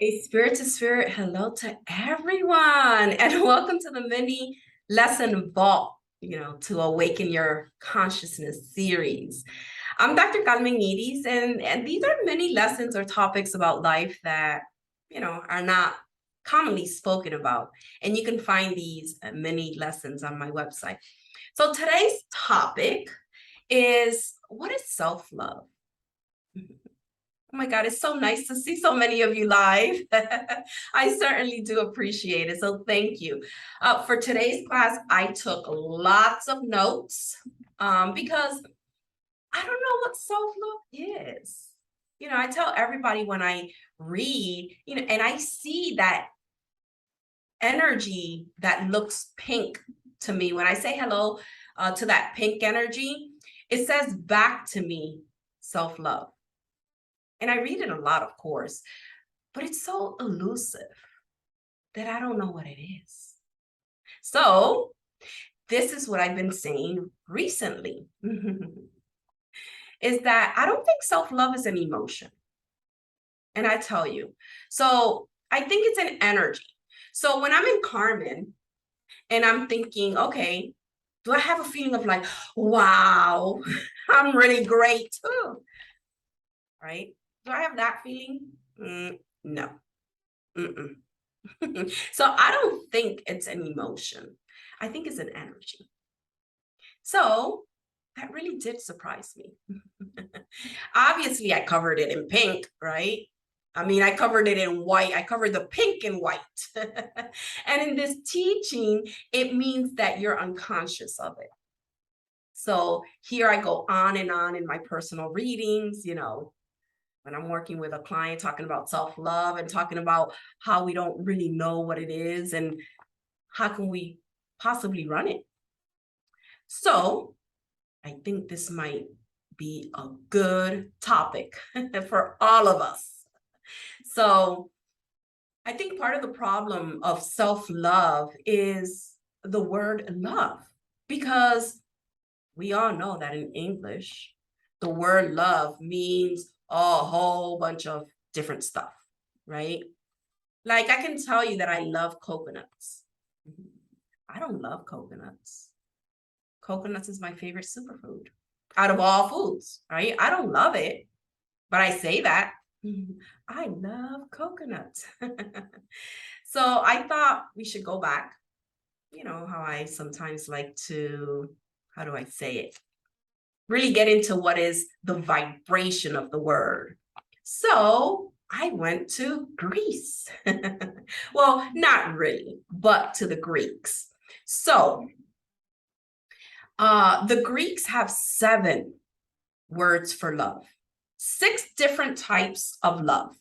A spirit to spirit, hello to everyone, and welcome to the mini lesson vault, to Awaken Your Consciousness Series. I'm Dr. Carmen Iris, and these are many lessons or topics about life that, are not commonly spoken about. And you can find these many lessons on my website. So today's topic is, what is self-love? Oh my God, it's so nice to see so many of you live. I certainly do appreciate it. So thank you. For today's class, I took lots of notes because I don't know what self-love is. I tell everybody when I read, and I see that energy that looks pink to me. When I say hello to that pink energy, it says back to me self-love. And I read it a lot, of course, but it's so elusive that I don't know what it is. So this is what I've been saying recently, is that I don't think self-love is an emotion. And I tell you, so I think it's an energy. So when I'm in Carmen and I'm thinking, okay, do I have a feeling of like, wow, I'm really great too, right? Do I have that feeling? No. Mm-mm. So I don't think it's an emotion. I think it's an energy. So that really did surprise me. Obviously, I covered it in pink, right? I mean, I covered it in white. I covered the pink and white. And in this teaching, it means that you're unconscious of it. So here I go on and on in my personal readings, when I'm working with a client talking about self-love and talking about how we don't really know what it is and how can we possibly run it. So I think this might be a good topic for all of us. So I think part of the problem of self-love is the word love, because we all know that in English, the word love means a whole bunch of different stuff, right? Like I can tell you that I love coconuts. I don't love coconuts. Coconuts is my favorite superfood out of all foods, right? I don't love it, but I say that. I love coconuts. So I thought we should go back. How I sometimes like to, how do I say it? Really get into what is the vibration of the word. So I went to Greece. Well, not really, but to the Greeks. So the Greeks have 7 words for love, 6 different types of love.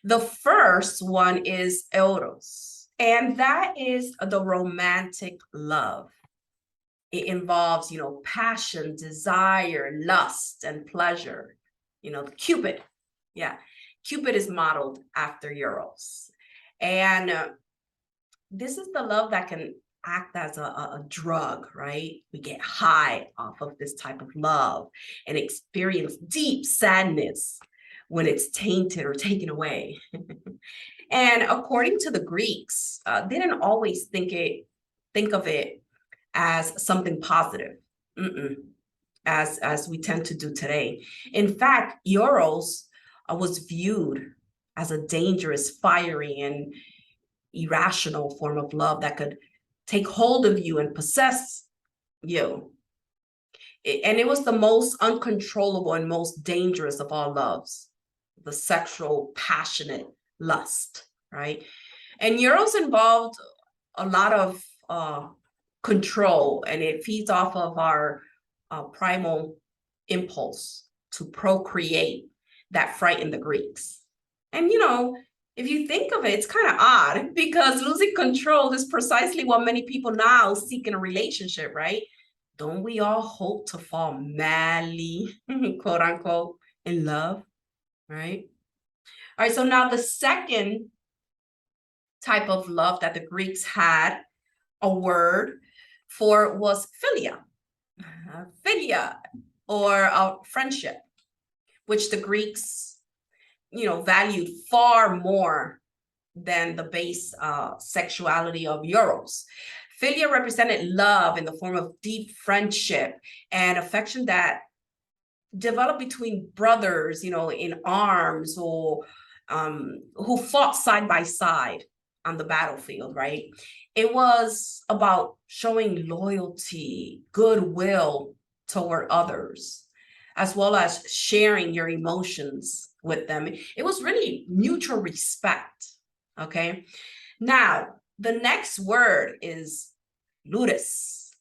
The first one is eros, and that is the romantic love. It involves, passion, desire, lust, and pleasure. Cupid. Yeah, Cupid is modeled after Eros. And this is the love that can act as a drug, right? We get high off of this type of love and experience deep sadness when it's tainted or taken away. And according to the Greeks, they didn't always think of it as something positive, as we tend to do today. In fact, Eros was viewed as a dangerous, fiery, and irrational form of love that could take hold of you and possess you. And it was the most uncontrollable and most dangerous of all loves, the sexual, passionate lust, right? And Eros involved a lot of control, and it feeds off of our primal impulse to procreate that frightened the Greeks. And if you think of it, it's kind of odd because losing control is precisely what many people now seek in a relationship, right? Don't we all hope to fall madly, quote unquote, in love, right? All right, so now the second type of love that the Greeks had a word for was philia, philia, or friendship, which the Greeks valued far more than the base sexuality of Eros. Philia represented love in the form of deep friendship and affection that developed between brothers, in arms, or who fought side by side on the battlefield, right? It was about showing loyalty, goodwill toward others, as well as sharing your emotions with them. It was really mutual respect, okay? Now, the next word is ludus.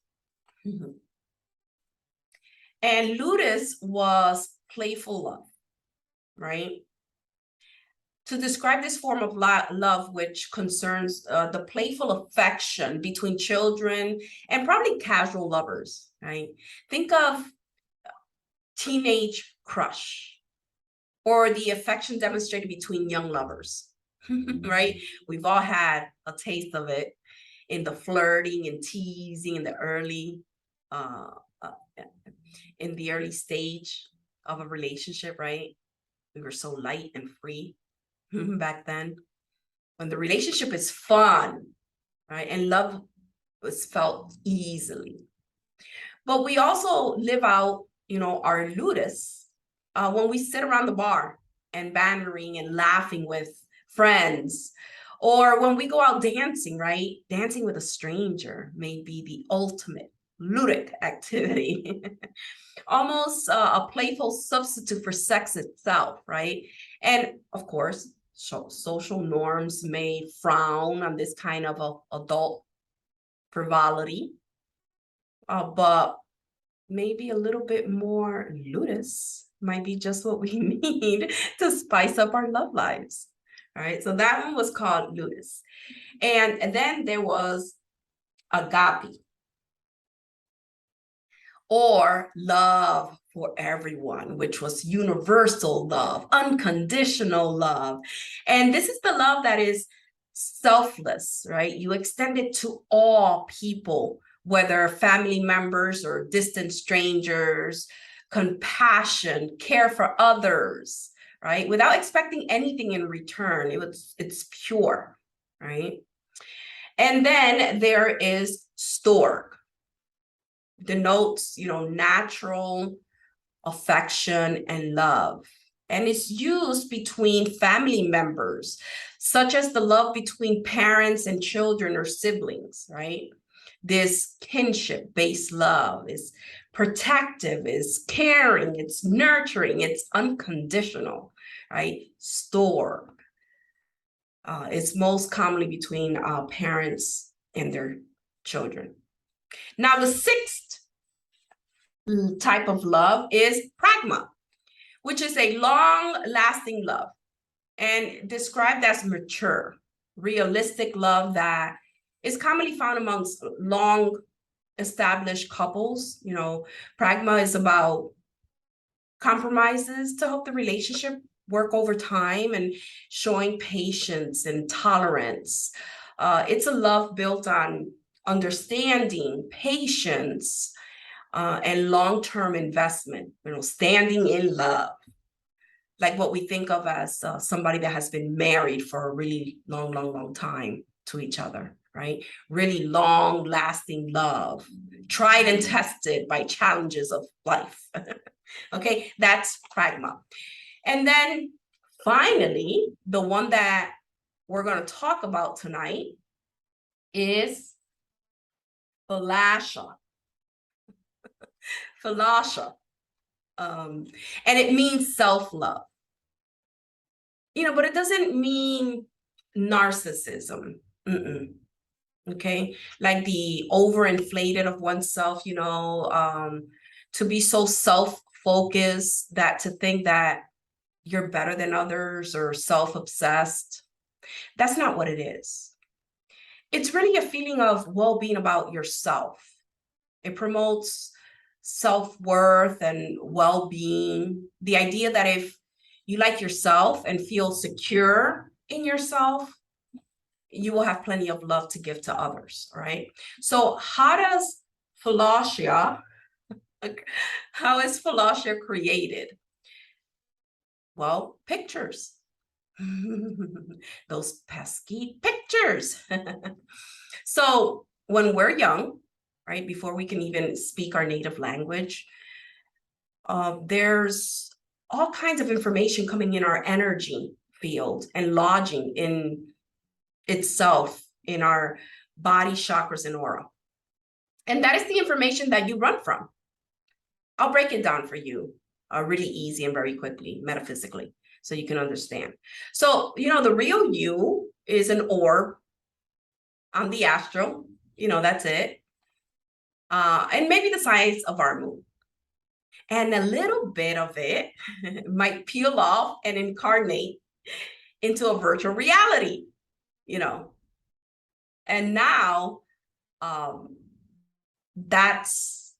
And ludus was playful love, right? To describe this form of love, which concerns the playful affection between children and probably casual lovers, right? Think of teenage crush or the affection demonstrated between young lovers, right? We've all had a taste of it in the flirting and teasing in the early stage of a relationship, right? We were so light and free back then, when the relationship is fun, right? And love was felt easily. But we also live out, our ludus when we sit around the bar and bantering and laughing with friends, or when we go out dancing, right? Dancing with a stranger may be the ultimate ludic activity. Almost a playful substitute for sex itself, right? And of course, social norms may frown on this kind of adult frivolity, but maybe a little bit more ludus might be just what we need to spice up our love lives. All right, so that one was called ludus. And then there was agape, or love for everyone, which was universal love, unconditional love. And this is the love that is selfless, right? You extend it to all people, whether family members or distant strangers, compassion, care for others, right? Without expecting anything in return. It's pure, right? And then there is storge, denotes, natural affection and love. And it's used between family members, such as the love between parents and children or siblings, right? This kinship-based love is protective, is caring, it's nurturing, it's unconditional, right? Storge. It's most commonly between parents and their children. Now, the sixth type of love is pragma, which is a long-lasting love and described as mature, realistic love that is commonly found amongst long-established couples. Pragma is about compromises to help the relationship work over time and showing patience and tolerance. It's a love built on understanding, patience, and long-term investment, standing in love, like what we think of as somebody that has been married for a really long time to each other, right? Really long-lasting love, tried and tested by challenges of life. Okay, that's pragma. And then finally, the one that we're going to talk about tonight is Philautia. Philautia. And it means self-love. But it doesn't mean narcissism. Okay, like the overinflated of oneself, to be so self-focused that to think that you're better than others or self-obsessed. That's not what it is. It's really a feeling of well-being about yourself. It promotes self-worth and well-being. The idea that if you like yourself and feel secure in yourself, you will have plenty of love to give to others, right? So how is Philautia created? Well, pictures. Those pesky pictures. So when we're young, right, before we can even speak our native language, there's all kinds of information coming in our energy field and lodging in itself in our body, chakras, and aura. And that is the information that you run from. I'll break it down for you really easy and very quickly, metaphysically, so you can understand. So, the real you is an orb on the astral, that's it. And maybe the size of our moon. And a little bit of it might peel off and incarnate into a virtual reality, And now that's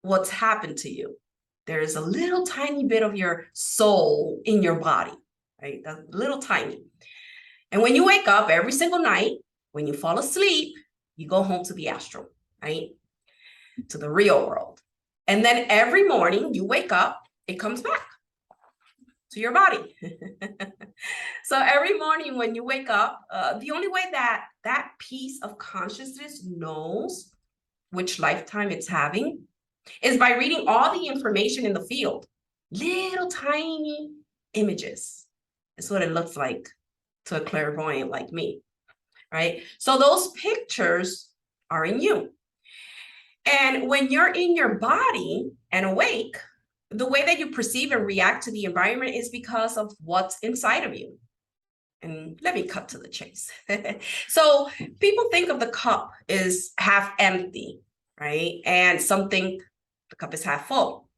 what's happened to you. There's a little tiny bit of your soul in your body, right? A little tiny. And when you wake up every single night, when you fall asleep, you go home to the astral, right? To the real world. And then every morning you wake up, it comes back to your body. So every morning when you wake up, the only way that that piece of consciousness knows which lifetime it's having is by reading all the information in the field. Little tiny images. That's what it looks like to a clairvoyant like me, right? So those pictures are in you. And when you're in your body and awake, the way that you perceive and react to the environment is because of what's inside of you. And let me cut to the chase. So people think of the cup is half empty, right? And some think the cup is half full.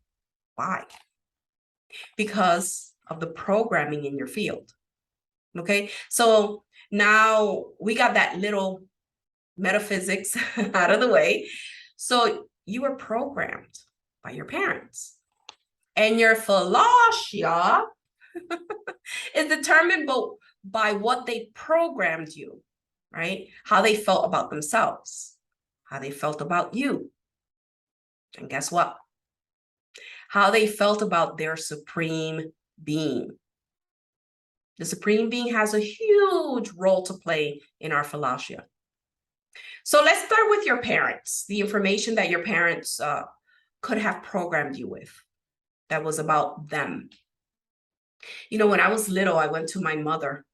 Why? Because of the programming in your field. Okay, so now we got that little metaphysics out of the way. So you were programmed by your parents. And your Philautia is determined by what they programmed you, right? How they felt about themselves, how they felt about you. And guess what? How they felt about their supreme being. The supreme being has a huge role to play in our Philautia. So let's start with your parents, the information that your parents could have programmed you with that was about them. When I was little, I went to my mother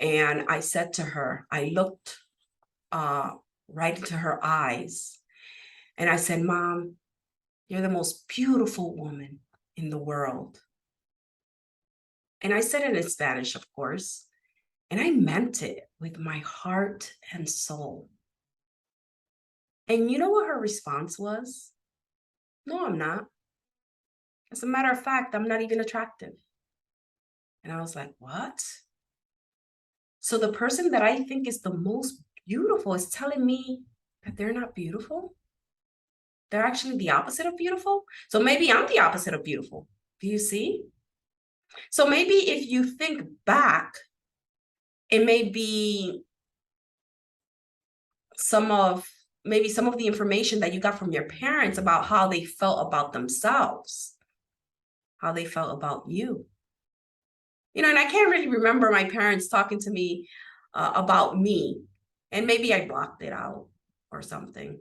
and I said to her, I looked right into her eyes and I said, Mom, you're the most beautiful woman in the world. And I said it in Spanish, of course, and I meant it with my heart and soul. And you know what her response was? No, I'm not. As a matter of fact, I'm not even attractive. And I was like, what? So the person that I think is the most beautiful is telling me that they're not beautiful? They're actually the opposite of beautiful? So maybe I'm the opposite of beautiful. Do you see? So maybe if you think back, it may be some of the information that you got from your parents about how they felt about themselves, how they felt about you. And I can't really remember my parents talking to me about me, and maybe I blocked it out or something.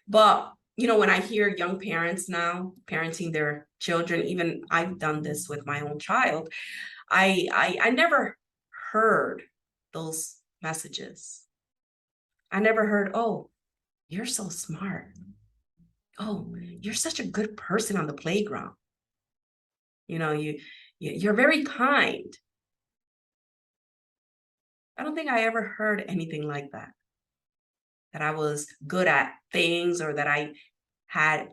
But, when I hear young parents now parenting their children, even I've done this with my own child, I never heard those messages. I never heard, oh, you're so smart. Oh, you're such a good person on the playground. You're very kind. I don't think I ever heard anything like that. That I was good at things or that I had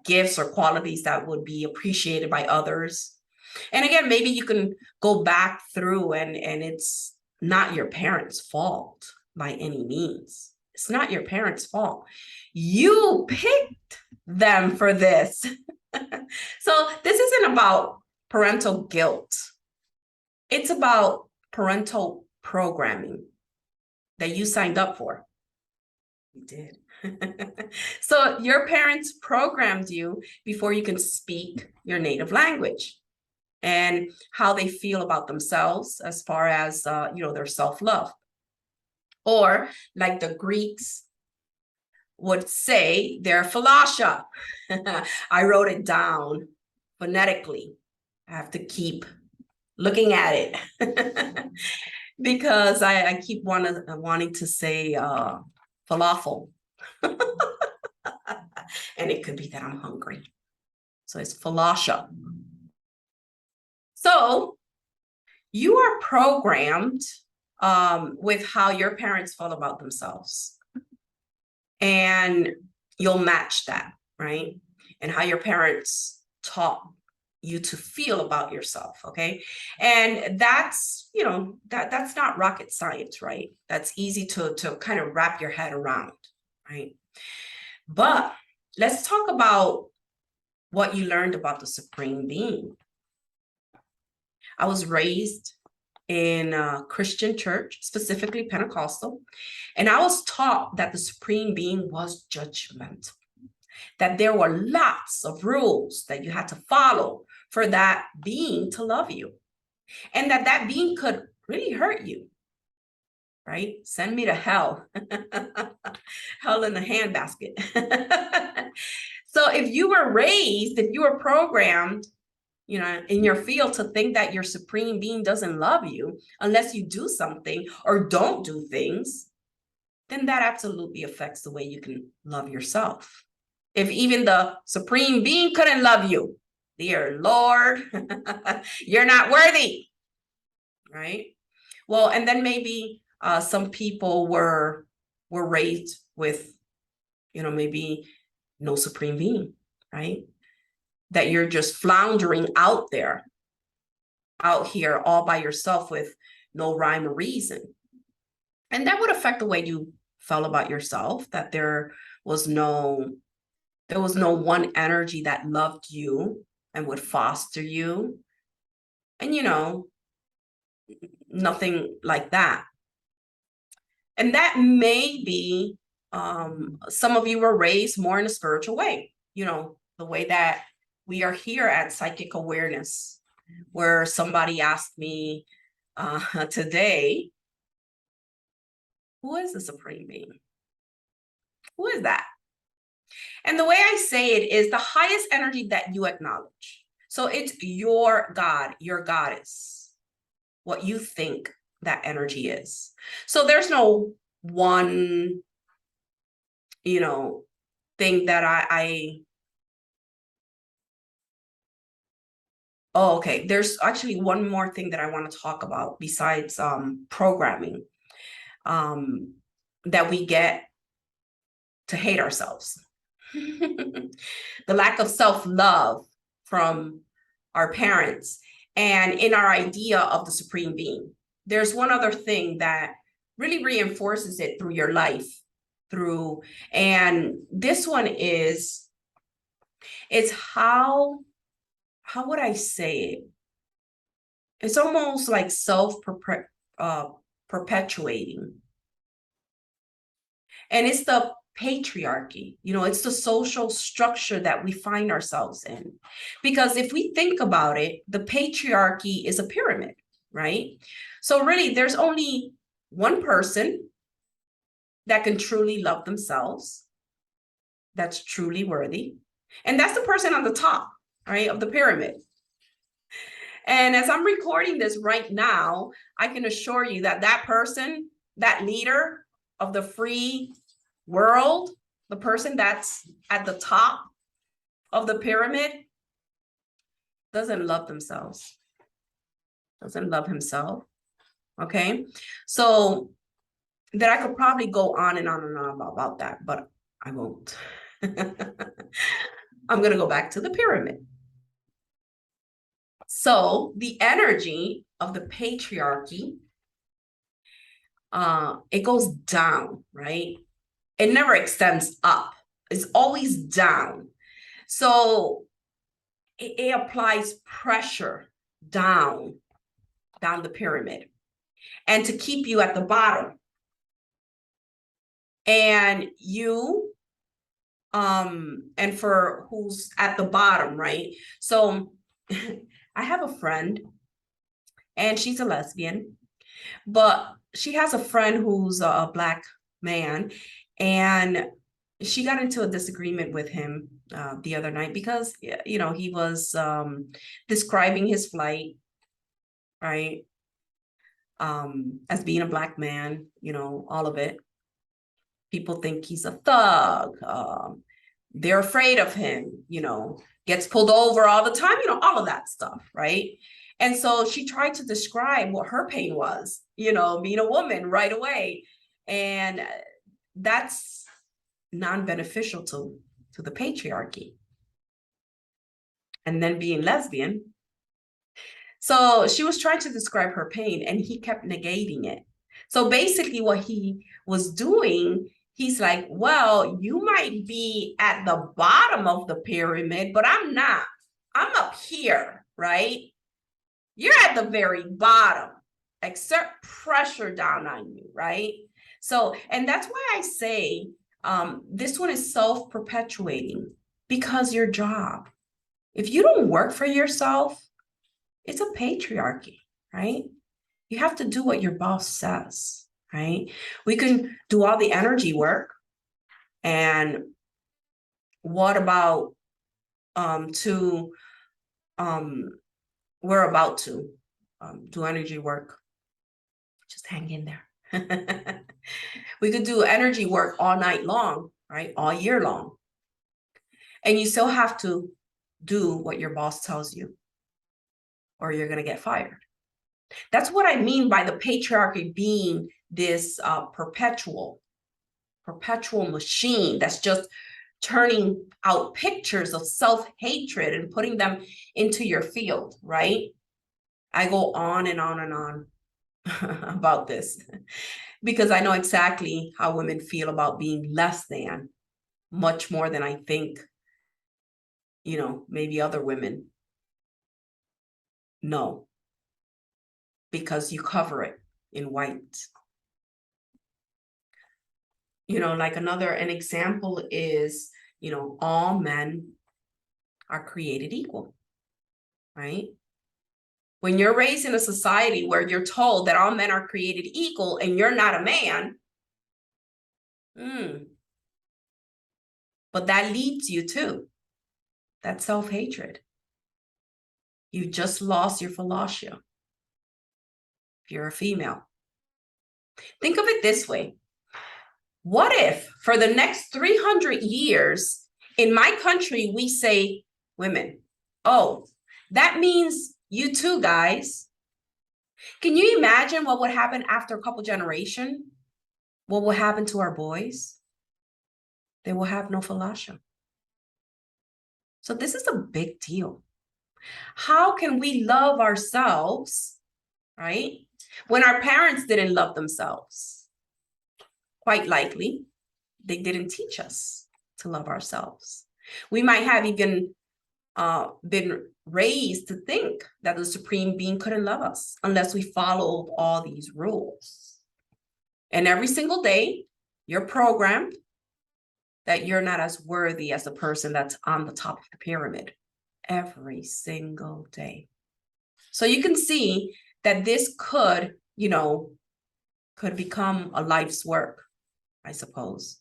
gifts or qualities that would be appreciated by others. And again, maybe you can go back through and it's not your parents' fault by any means. It's not your parents' fault. You picked them for this. So this isn't about parental guilt. It's about parental programming that you signed up for. You did. So your parents programmed you before you can speak your native language. and how they feel about themselves as far as, their self-love. Or like the Greeks would say, they're Philautia. I wrote it down phonetically. I have to keep looking at it because I keep wanting to say falafel. And it could be that I'm hungry. So it's Philautia. So you are programmed with how your parents feel about themselves. And you'll match that, right? And how your parents taught you to feel about yourself, okay? And that's, that's not rocket science, right? That's easy to kind of wrap your head around, right? But let's talk about what you learned about the Supreme Being. I was raised in a Christian church, specifically Pentecostal, and I was taught that the Supreme Being was judgmental, that there were lots of rules that you had to follow for that being to love you, and that being could really hurt you, right? Send me to hell. Hell in the handbasket. So if you were programmed, in your field to think that your Supreme Being doesn't love you unless you do something or don't do things, then that absolutely affects the way you can love yourself. If even the Supreme Being couldn't love you, dear Lord, you're not worthy, right? Well, and then maybe some people were raised with, maybe no Supreme Being, right? That you're just floundering out here all by yourself with no rhyme or reason. And that would affect the way you felt about yourself, that there was no one energy that loved you and would foster you. And, nothing like that. And that may be, some of you were raised more in a spiritual way, the way that we are here at Psychic Awareness, where somebody asked me today, who is the Supreme Being? Who is that? And the way I say it is the highest energy that you acknowledge. So it's your God, your goddess, what you think that energy is. So there's no one, thing that oh, okay. There's actually one more thing that I want to talk about besides programming that we get to hate ourselves. The lack of self-love from our parents and in our idea of the Supreme Being. There's one other thing that really reinforces it through your life, and this one is, it's how would I say it? It's almost like perpetuating. And it's the patriarchy, it's the social structure that we find ourselves in. Because if we think about it, the patriarchy is a pyramid, right? So really, there's only one person that can truly love themselves, that's truly worthy. And that's the person on the top, right, of the pyramid. And as I'm recording this right now, I can assure you that that person, that leader of the free world, the person that's at the top of the pyramid, doesn't love themselves, doesn't love himself. Okay, so that I could probably go on and on and on about that, but I won't. I'm going to go back to the pyramid. So the energy of the patriarchy, it goes down, right? It never extends up. It's always down. So it applies pressure down the pyramid, and to keep you at the bottom. And you, and for who's at the bottom, right? So I have a friend, and she's a lesbian, but she has a friend who's a Black man, and she got into a disagreement with him the other night because, you know, he was describing his flight, right? As being a Black man, you know, all of it. People think he's a thug. They're afraid of him, you know, gets pulled over all the time, you know, all of that stuff, right? And so she tried to describe what her pain was, you know, being a woman right away. And that's non-beneficial to the patriarchy. And then being lesbian. So she was trying to describe her pain, and he kept negating it. So basically what he was doing, he's like, well, you might be at the bottom of the pyramid, but I'm not. I'm up here, right? You're at the very bottom. Exert pressure down on you, right? So, and that's why I say this one is self-perpetuating, because your job, if you don't work for yourself, it's a patriarchy, right? You have to do what your boss says, right? We can do all the energy work. And what about we're about to do energy work. Just hang in there. We could do energy work all night long, right? All year long. And you still have to do what your boss tells you, or you're going to get fired. That's what I mean by the patriarchy being this perpetual machine that's just turning out pictures of self-hatred and putting them into your field, right? I go on and on and on about this because I know exactly how women feel about being less than, much more than I think, you know, maybe other women know, because you cover it in white. You know, like an example is, you know, all men are created equal, right? When you're raised in a society where you're told that all men are created equal and you're not a man, but that leads you to that self-hatred. You just lost your Philautia if you're a female. Think of it this way. What if for the next 300 years in my country, we say women, oh, that means you too, guys. Can you imagine what would happen after a couple generations? What will happen to our boys? They will have no Philautia. So this is a big deal. How can we love ourselves, right, when our parents didn't love themselves? Quite likely, they didn't teach us to love ourselves. We might have even been raised to think that the supreme being couldn't love us unless we followed all these rules. And every single day, you're programmed that you're not as worthy as the person that's on the top of the pyramid. Every single day. So you can see that this could, you know, could become a life's work, I suppose.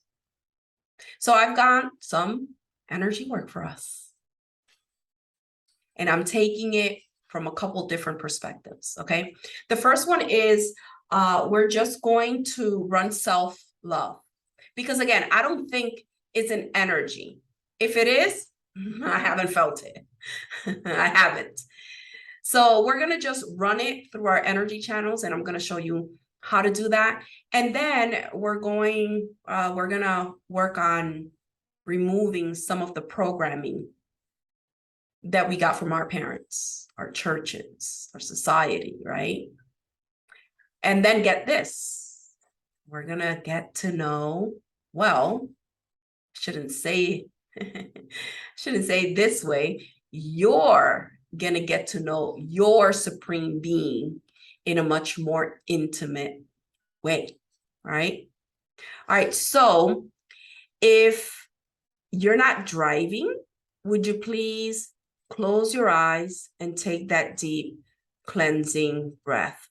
So I've got some energy work for us. And I'm taking it from a couple different perspectives, okay? The first one is we're just going to run self-love. Because again, I don't think it's an energy. If it is, I haven't felt it. I haven't. So we're going to just run it through our energy channels, and I'm going to show you how to do that. And then we're going to work on removing some of the programming that we got from our parents, our churches, our society, right? And then get this, we're going to get to know, well, shouldn't say this way, you're going to get to know your supreme being in a much more intimate way, right? All right, so if you're not driving, would you please close your eyes and take that deep cleansing breath.